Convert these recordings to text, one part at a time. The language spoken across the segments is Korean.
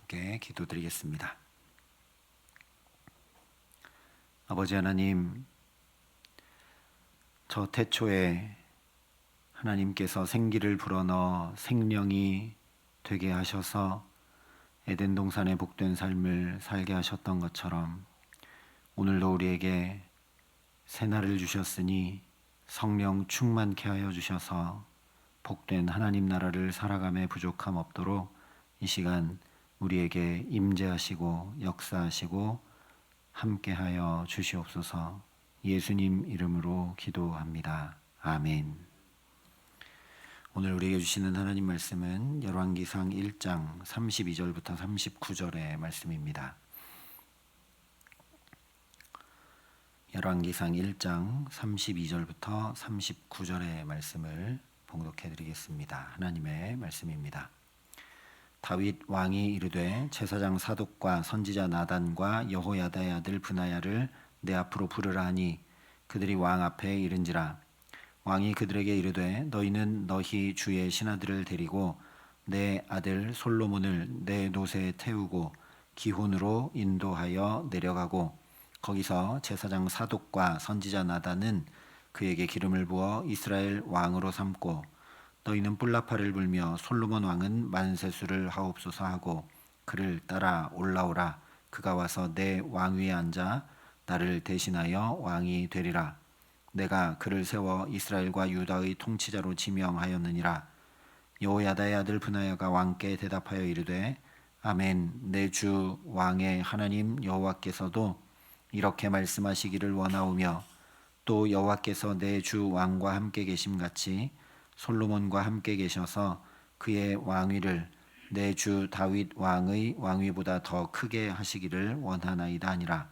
함께 기도드리겠습니다. 아버지 하나님, 저 태초에 하나님께서 생기를 불어넣어 생명이 되게 하셔서 에덴 동산의 복된 삶을 살게 하셨던 것처럼 오늘도 우리에게 새날을 주셨으니 성령 충만케 하여 주셔서 복된 하나님 나라를 살아감에 부족함 없도록 이 시간 우리에게 임재하시고 역사하시고 함께하여 주시옵소서. 예수님 이름으로 기도합니다. 아멘. 오늘 우리에게 주시는 하나님 말씀은 열왕기상 1장 32절부터 39절의 말씀입니다. 열왕기상 1장 32절부터 39절의 말씀을 봉독해 드리겠습니다. 하나님의 말씀입니다. 다윗 왕이 이르되 제사장 사독과 선지자 나단과 여호야다의 아들 브나야를 내 앞으로 부르라 하니 그들이 왕 앞에 이른지라. 왕이 그들에게 이르되 너희는 너희 주의 신하들을 데리고 내 아들 솔로몬을 내 노새에 태우고 기혼으로 인도하여 내려가고 거기서 제사장 사독과 선지자 나단은 그에게 기름을 부어 이스라엘 왕으로 삼고 너희는 뿔라파를 불며 솔로몬 왕은 만세수를 하옵소서 하고 그를 따라 올라오라. 그가 와서 내 왕위에 앉아 나를 대신하여 왕이 되리라. 내가 그를 세워 이스라엘과 유다의 통치자로 지명하였느니라. 여호야다의 아들 브나야가 왕께 대답하여 이르되 아멘. 내 주 왕의 하나님 여호와께서도 이렇게 말씀하시기를 원하오며 또 여호와께서 내 주 왕과 함께 계심같이 솔로몬과 함께 계셔서 그의 왕위를 내 주 다윗 왕의 왕위보다 더 크게 하시기를 원하나이다 하니라.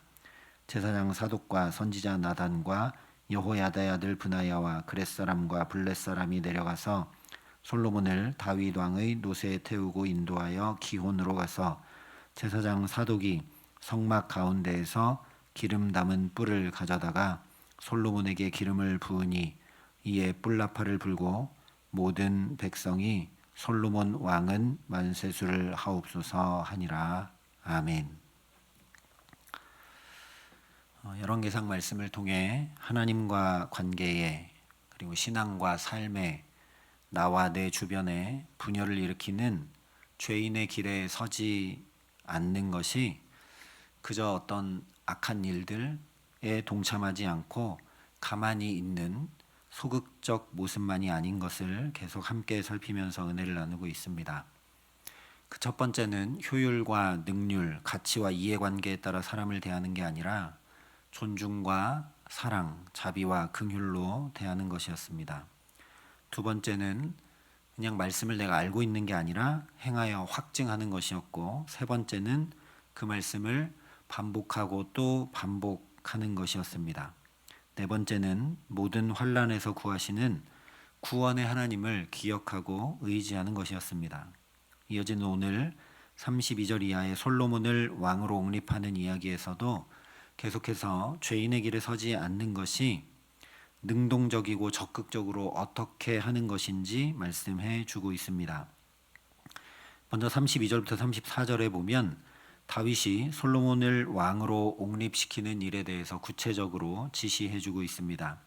제사장 사독과 선지자 나단과 여호야다의 아들 브나야와 그렛 사람과 블렛 사람이 내려가서 솔로몬을 다윗 왕의 노새에 태우고 인도하여 기혼으로 가서 제사장 사독이 성막 가운데에서 기름 담은 뿔을 가져다가 솔로몬에게 기름을 부으니 이에 뿔나파를 불고 모든 백성이 솔로몬 왕은 만세수를 하옵소서 하니라. 아멘. 열왕기상 말씀을 통해 하나님과 관계에 그리고 신앙과 삶에 나와 내 주변에 분열을 일으키는 죄인의 길에 서지 않는 것이 그저 어떤 악한 일들에 동참하지 않고 가만히 있는 소극적 모습만이 아닌 것을 계속 함께 살피면서 은혜를 나누고 있습니다. 그 첫 번째는 효율과 능률, 가치와 이해관계에 따라 사람을 대하는 게 아니라 존중과 사랑, 자비와 긍휼로 대하는 것이었습니다. 두 번째는 그냥 말씀을 내가 알고 있는 게 아니라 행하여 확증하는 것이었고, 세 번째는 그 말씀을 반복하고 또 반복하는 것이었습니다. 네 번째는 모든 환난에서 구하시는 구원의 하나님을 기억하고 의지하는 것이었습니다. 이어지는 오늘 32절 이하의 솔로몬을 왕으로 옹립하는 이야기에서도 계속해서 죄인의 길에 서지 않는 것이 능동적이고 적극적으로 어떻게 하는 것인지 말씀해 주고 있습니다. 먼저 32절부터 34절에 보면 다윗이 솔로몬을 왕으로 옹립시키는 일에 대해서 구체적으로 지시해 주고 있습니다.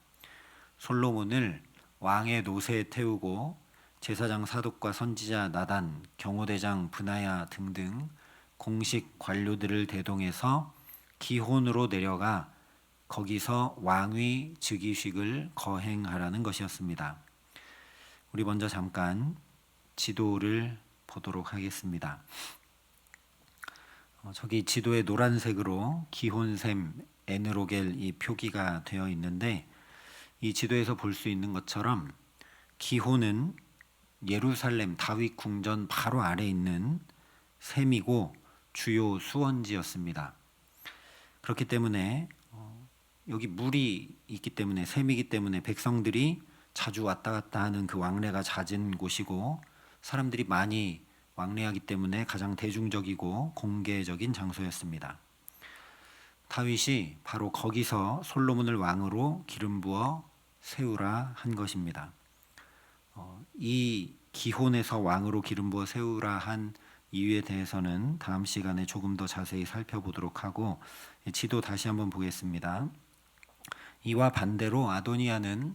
솔로몬을 왕의 노새에 태우고 제사장 사독과 선지자 나단, 경호대장 브나야 등등 공식 관료들을 대동해서 기혼으로 내려가 거기서 왕위 즉위식을 거행하라는 것이었습니다. 우리 먼저 잠깐 지도를 보도록 하겠습니다. 저기 지도에 노란색으로 기혼셈 에느로겔 이 표기가 되어 있는데, 이 지도에서 볼 수 있는 것처럼 기혼은 예루살렘 다윗 궁전 바로 아래 있는 셈이고 주요 수원지였습니다. 그렇기 때문에 여기 물이 있기 때문에, 셈이기 때문에 백성들이 자주 왔다 갔다 하는 그 왕래가 잦은 곳이고 사람들이 많이 왕래하기 때문에 가장 대중적이고 공개적인 장소였습니다. 다윗이 바로 거기서 솔로몬을 왕으로 기름 부어 세우라 한 것입니다. 이 기혼에서 왕으로 기름 부어 세우라 한 이유에 대해서는 다음 시간에 조금 더 자세히 살펴보도록 하고, 지도 다시 한번 보겠습니다. 이와 반대로 아도니아는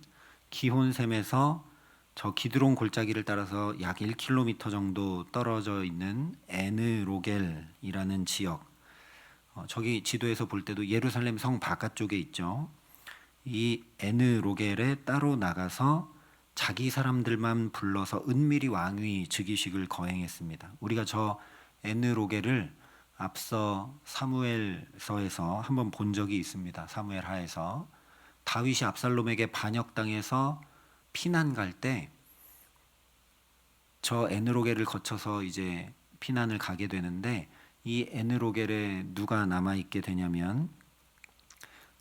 기혼샘에서 저 기드론 골짜기를 따라서 약 1km 정도 떨어져 있는 에느로겔이라는 지역, 저기 지도에서 볼 때도 예루살렘 성 바깥쪽에 있죠. 이 에느로겔에 따로 나가서 자기 사람들만 불러서 은밀히 왕위 즉위식을 거행했습니다. 우리가 저 에느로겔을 앞서 사무엘서에서 한번 본 적이 있습니다. 사무엘하에서 다윗이 압살롬에게 반역당해서 피난 갈 때 저 에느로겔을 거쳐서 이제 피난을 가게 되는데, 이 에느로겔에 누가 남아 있게 되냐면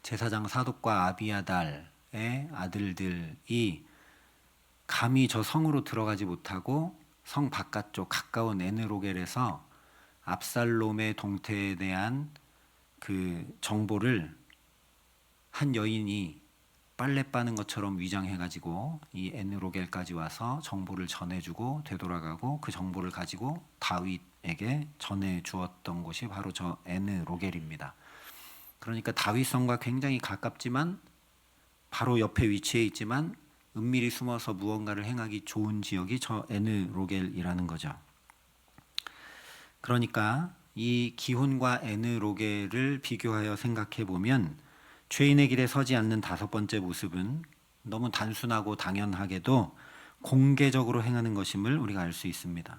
제사장 사독과 아비아달의 아들들이 감히 저 성으로 들어가지 못하고 성 바깥쪽 가까운 에느로겔에서 압살롬의 동태에 대한 그 정보를 한 여인이 빨래 빠는 것처럼 위장해가지고 이 에느로겔까지 와서 정보를 전해주고 되돌아가고, 그 정보를 가지고 다윗에게 전해주었던 곳이 바로 저 에느로겔입니다. 그러니까 다윗성과 굉장히 가깝지만 바로 옆에 위치해 있지만 은밀히 숨어서 무언가를 행하기 좋은 지역이 저 에느로겔이라는 거죠. 그러니까 이 기혼과 에느로겔을 비교하여 생각해 보면 죄인의 길에 서지 않는 다섯 번째 모습은 너무 단순하고 당연하게도 공개적으로 행하는 것임을 우리가 알 수 있습니다.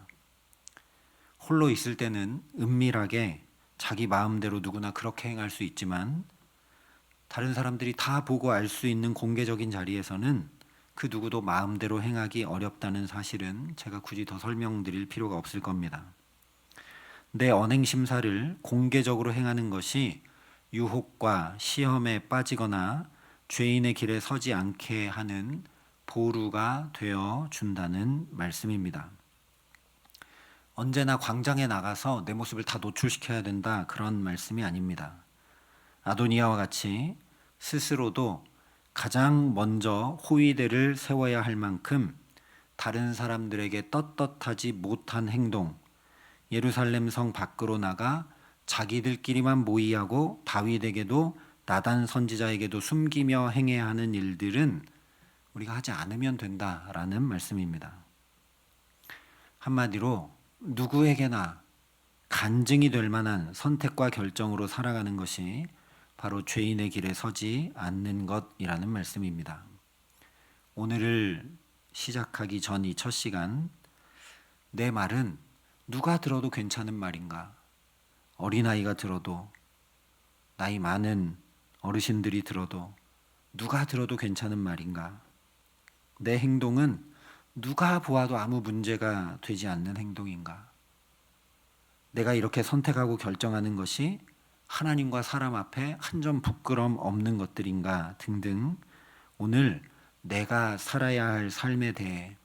홀로 있을 때는 은밀하게 자기 마음대로 누구나 그렇게 행할 수 있지만, 다른 사람들이 다 보고 알 수 있는 공개적인 자리에서는 그 누구도 마음대로 행하기 어렵다는 사실은 제가 굳이 더 설명드릴 필요가 없을 겁니다. 내 언행 심사를 공개적으로 행하는 것이 유혹과 시험에 빠지거나 죄인의 길에 서지 않게 하는 보루가 되어 준다는 말씀입니다. 언제나 광장에 나가서 내 모습을 다 노출시켜야 된다, 그런 말씀이 아닙니다. 아도니아와 같이 스스로도 가장 먼저 호위대를 세워야 할 만큼 다른 사람들에게 떳떳하지 못한 행동, 예루살렘 성 밖으로 나가 자기들끼리만 모의하고 다윗에게도 나단 선지자에게도 숨기며 행해야 하는 일들은 우리가 하지 않으면 된다라는 말씀입니다. 한마디로 누구에게나 간증이 될 만한 선택과 결정으로 살아가는 것이 바로 죄인의 길에 서지 않는 것이라는 말씀입니다. 오늘을 시작하기 전 이 첫 시간, 내 말은 누가 들어도 괜찮은 말인가? 어린아이가 들어도, 나이 많은 어르신들이 들어도, 누가 들어도 괜찮은 말인가? 내 행동은 누가 보아도 아무 문제가 되지 않는 행동인가? 내가 이렇게 선택하고 결정하는 것이 하나님과 사람 앞에 한 점 부끄럼 없는 것들인가 등등, 오늘 내가 살아야 할 삶에 대해,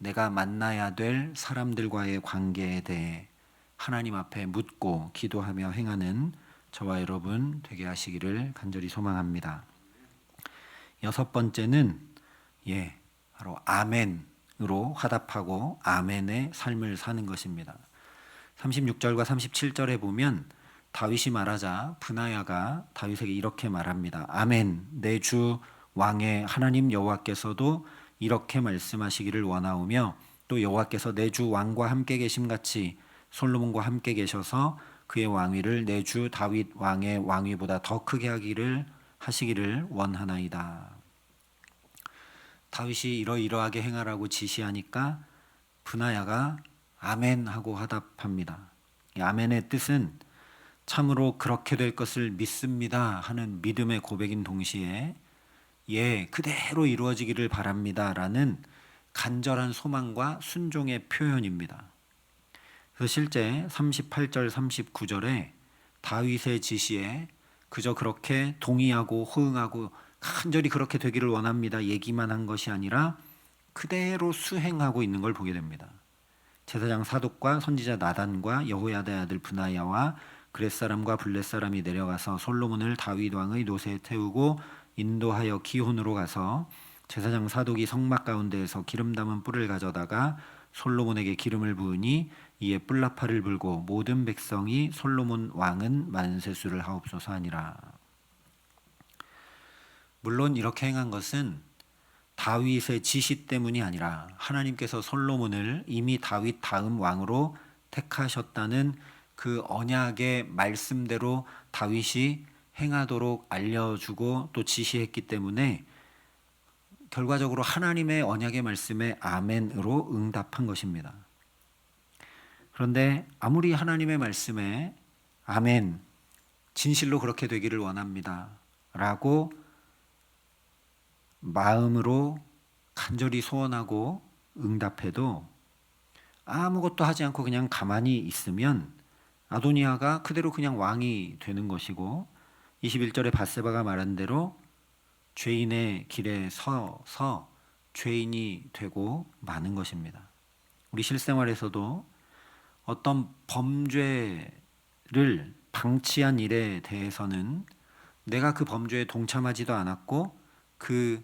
내가 만나야 될 사람들과의 관계에 대해 하나님 앞에 묻고 기도하며 행하는 저와 여러분 되게 하시기를 간절히 소망합니다. 여섯 번째는 바로 아멘으로 화답하고 아멘의 삶을 사는 것입니다. 36절과 37절에 보면 다윗이 말하자 브나야가 다윗에게 이렇게 말합니다. 아멘, 내 주 왕의 하나님 여호와께서도 이렇게 말씀하시기를 원하오며, 또 여호와께서 내 주 왕과 함께 계심같이 솔로몬과 함께 계셔서 그의 왕위를 내 주 다윗 왕의 왕위보다 더 크게 하시기를 원하나이다. 다윗이 이러이러하게 행하라고 지시하니까 브나야가 아멘 하고 화답합니다. 이 아멘의 뜻은 참으로 그렇게 될 것을 믿습니다 하는 믿음의 고백인 동시에 그대로 이루어지기를 바랍니다 라는 간절한 소망과 순종의 표현입니다. 그래서 실제 38절 39절에 다윗의 지시에 그저 그렇게 동의하고 호응하고 간절히 그렇게 되기를 원합니다 얘기만 한 것이 아니라 그대로 수행하고 있는 걸 보게 됩니다. 제사장 사독과 선지자 나단과 여호야다의 아들 브나야와 그렛 사람과 블렛 사람이 내려가서 솔로몬을 다윗 왕의 노새에 태우고 인도하여 기혼으로 가서 제사장 사독이 성막 가운데에서 기름 담은 뿔을 가져다가 솔로몬에게 기름을 부으니 이에 뿔나팔을 불고 모든 백성이 솔로몬 왕은 만세수를 하옵소서 하니라. 물론 이렇게 행한 것은 다윗의 지시 때문이 아니라 하나님께서 솔로몬을 이미 다윗 다음 왕으로 택하셨다는 그 언약의 말씀대로 다윗이 행하도록 알려주고 또 지시했기 때문에 결과적으로 하나님의 언약의 말씀에 아멘으로 응답한 것입니다. 그런데 아무리 하나님의 말씀에 아멘, 진실로 그렇게 되기를 원합니다 라고 마음으로 간절히 소원하고 응답해도 아무것도 하지 않고 그냥 가만히 있으면 아도니아가 그대로 그냥 왕이 되는 것이고 21절에 밧세바가 말한 대로 죄인의 길에 서서 죄인이 되고 마는 것입니다. 우리 실생활에서도 어떤 범죄를 방치한 일에 대해서는 내가 그 범죄에 동참하지도 않았고 그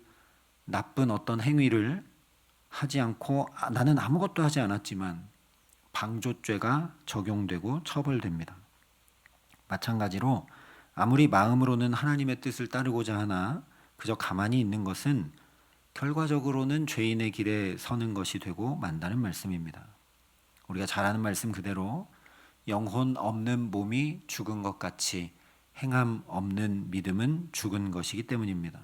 나쁜 어떤 행위를 하지 않고 나는 아무것도 하지 않았지만 방조죄가 적용되고 처벌됩니다. 마찬가지로 아무리 마음으로는 하나님의 뜻을 따르고자 하나 그저 가만히 있는 것은 결과적으로는 죄인의 길에 서는 것이 되고 만다는 말씀입니다. 우리가 잘 아는 말씀 그대로 영혼 없는 몸이 죽은 것 같이 행함 없는 믿음은 죽은 것이기 때문입니다.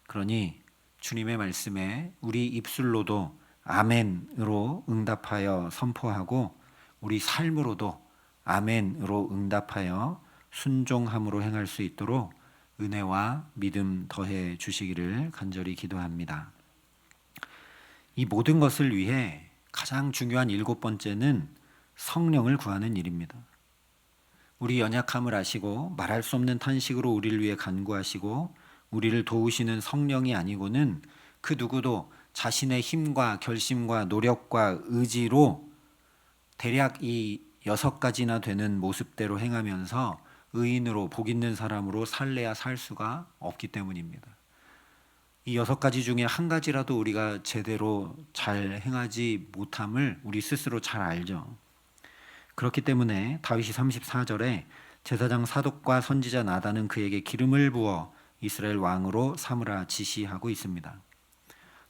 그러니 주님의 말씀에 우리 입술로도 아멘으로 응답하여 선포하고 우리 삶으로도 아멘으로 응답하여 순종함으로 행할 수 있도록 은혜와 믿음 더해 주시기를 간절히 기도합니다. 이 모든 것을 위해 가장 중요한 7번째는 성령을 구하는 일입니다. 우리 연약함을 아시고 말할 수 없는 탄식으로 우리를 위해 간구하시고 우리를 도우시는 성령이 아니고는 그 누구도 자신의 힘과 결심과 노력과 의지로 대략 이 6가지나 되는 모습대로 행하면서 의인으로 복 있는 사람으로 살래야 살 수가 없기 때문입니다. 이 6가지 중에 한 가지라도 우리가 제대로 잘 행하지 못함을 우리 스스로 잘 알죠. 그렇기 때문에 다윗이 34절에 제사장 사독과 선지자 나단은 그에게 기름을 부어 이스라엘 왕으로 삼으라 지시하고 있습니다.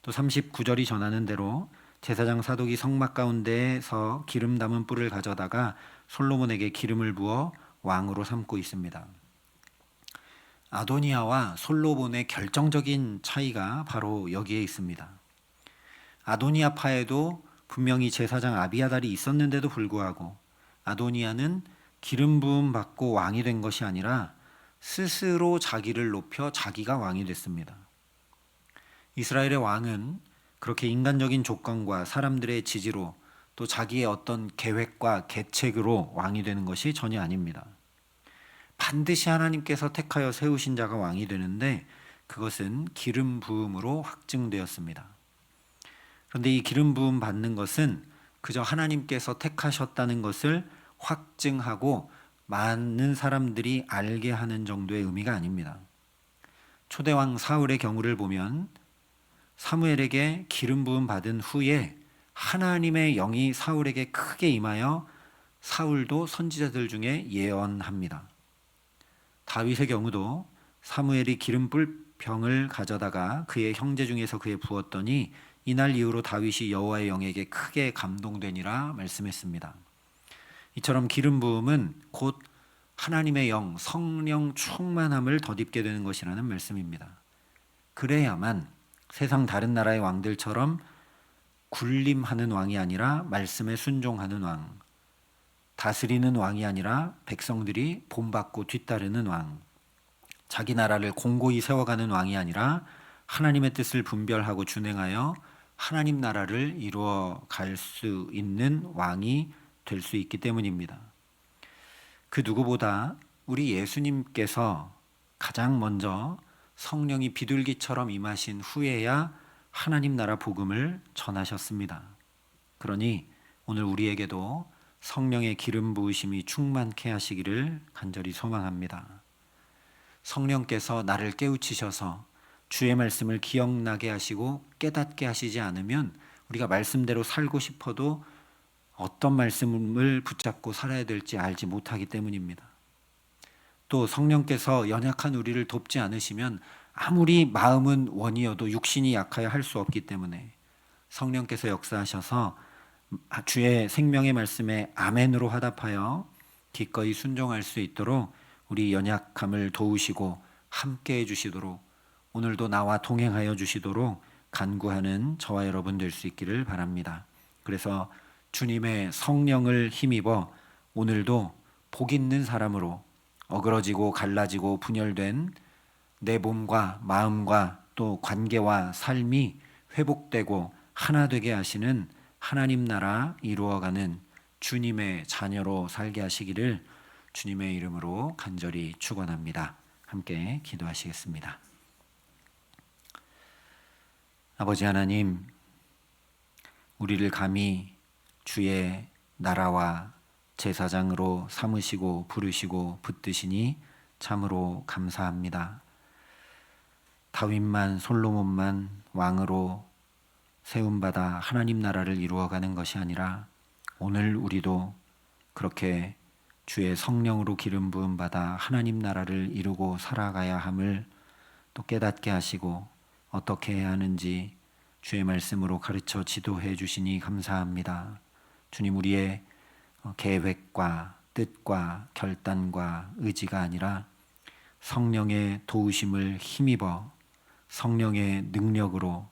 또 39절이 전하는 대로 제사장 사독이 성막 가운데에서 기름 담은 뿔을 가져다가 솔로몬에게 기름을 부어 왕으로 삼고 있습니다. 아도니아와 솔로몬의 결정적인 차이가 바로 여기에 있습니다. 아도니아파에도 분명히 제사장 아비아달이 있었는데도 불구하고 아도니아는 기름 부음 받고 왕이 된 것이 아니라 스스로 자기를 높여 자기가 왕이 됐습니다. 이스라엘의 왕은 그렇게 인간적인 조건과 사람들의 지지로 또 자기의 어떤 계획과 계책으로 왕이 되는 것이 전혀 아닙니다. 반드시 하나님께서 택하여 세우신 자가 왕이 되는데 그것은 기름 부음으로 확증되었습니다. 그런데 이 기름 부음 받는 것은 그저 하나님께서 택하셨다는 것을 확증하고 많은 사람들이 알게 하는 정도의 의미가 아닙니다. 초대왕 사울의 경우를 보면 사무엘에게 기름 부음 받은 후에 하나님의 영이 사울에게 크게 임하여 사울도 선지자들 중에 예언합니다. 다윗의 경우도 사무엘이 기름 뿔병을 가져다가 그의 형제 중에서 그에 부었더니 이날 이후로 다윗이 여호와의 영에게 크게 감동되니라 말씀했습니다. 이처럼 기름 부음은 곧 하나님의 영, 성령 충만함을 덧입게 되는 것이라는 말씀입니다. 그래야만 세상 다른 나라의 왕들처럼 군림하는 왕이 아니라 말씀에 순종하는 왕, 다스리는 왕이 아니라 백성들이 본받고 뒤따르는 왕, 자기 나라를 공고히 세워가는 왕이 아니라 하나님의 뜻을 분별하고 준행하여 하나님 나라를 이루어 갈 수 있는 왕이 될 수 있기 때문입니다. 그 누구보다 우리 예수님께서 가장 먼저 성령이 비둘기처럼 임하신 후에야 하나님 나라 복음을 전하셨습니다. 그러니 오늘 우리에게도 성령의 기름 부으심이 충만케 하시기를 간절히 소망합니다. 성령께서 나를 깨우치셔서 주의 말씀을 기억나게 하시고 깨닫게 하시지 않으면 우리가 말씀대로 살고 싶어도 어떤 말씀을 붙잡고 살아야 될지 알지 못하기 때문입니다. 또 성령께서 연약한 우리를 돕지 않으시면 아무리 마음은 원이어도 육신이 약하여 할 수 없기 때문에 성령께서 역사하셔서 주의 생명의 말씀에 아멘으로 화답하여 기꺼이 순종할 수 있도록 우리 연약함을 도우시고 함께 해주시도록 오늘도 나와 동행하여 주시도록 간구하는 저와 여러분 될 수 있기를 바랍니다. 그래서 주님의 성령을 힘입어 오늘도 복 있는 사람으로 어그러지고 갈라지고 분열된 내 몸과 마음과 또 관계와 삶이 회복되고 하나 되게 하시는 하나님 나라 이루어가는 주님의 자녀로 살게 하시기를 주님의 이름으로 간절히 축원합니다. 함께 기도하시겠습니다. 아버지 하나님, 우리를 감히 주의 나라와 제사장으로 삼으시고 부르시고 붙드시니 참으로 감사합니다. 다윗만 솔로몬만 왕으로 세움받아 하나님 나라를 이루어가는 것이 아니라 오늘 우리도 그렇게 주의 성령으로 기름 부음 받아 하나님 나라를 이루고 살아가야 함을 또 깨닫게 하시고 어떻게 해야 하는지 주의 말씀으로 가르쳐 지도해 주시니 감사합니다. 주님, 우리의 계획과 뜻과 결단과 의지가 아니라 성령의 도우심을 힘입어 성령의 능력으로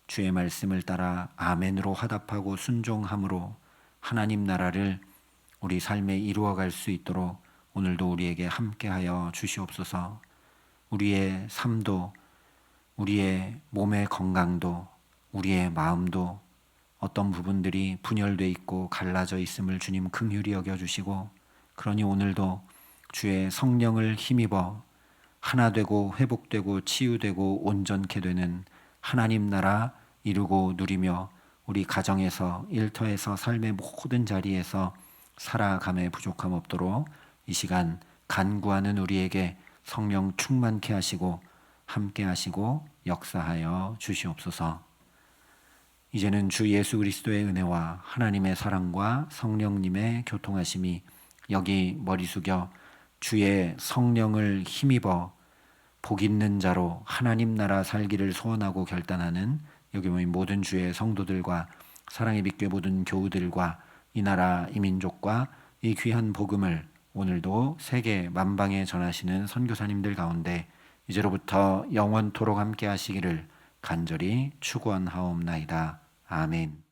주의 말씀을 따라 아멘으로 화답하고 순종함으로 하나님 나라를 우리 삶에 이루어갈 수 있도록 오늘도 우리에게 함께하여 주시옵소서. 우리의 삶도 우리의 몸의 건강도 우리의 마음도 어떤 부분들이 분열되어 있고 갈라져 있음을 주님 긍휼히 여겨주시고 그러니 오늘도 주의 성령을 힘입어 하나 되고 회복되고 치유되고 온전케 되는 하나님 나라 이루고 누리며 우리 가정에서 일터에서 삶의 모든 자리에서 살아감에 부족함 없도록 이 시간 간구하는 우리에게 성령 충만케 하시고 함께 하시고 역사하여 주시옵소서. 이제는 주 예수 그리스도의 은혜와 하나님의 사랑과 성령님의 교통하심이 여기 머리 숙여 주의 성령을 힘입어 복 있는 자로 하나님 나라 살기를 소원하고 결단하는 여기 모인 모든 주의 성도들과 사랑의 빛교회 모든 교우들과 이 나라 이 민족과 이 귀한 복음을 오늘도 세계 만방에 전하시는 선교사님들 가운데 이제로부터 영원토록 함께 하시기를 간절히 축원하옵나이다. 아멘.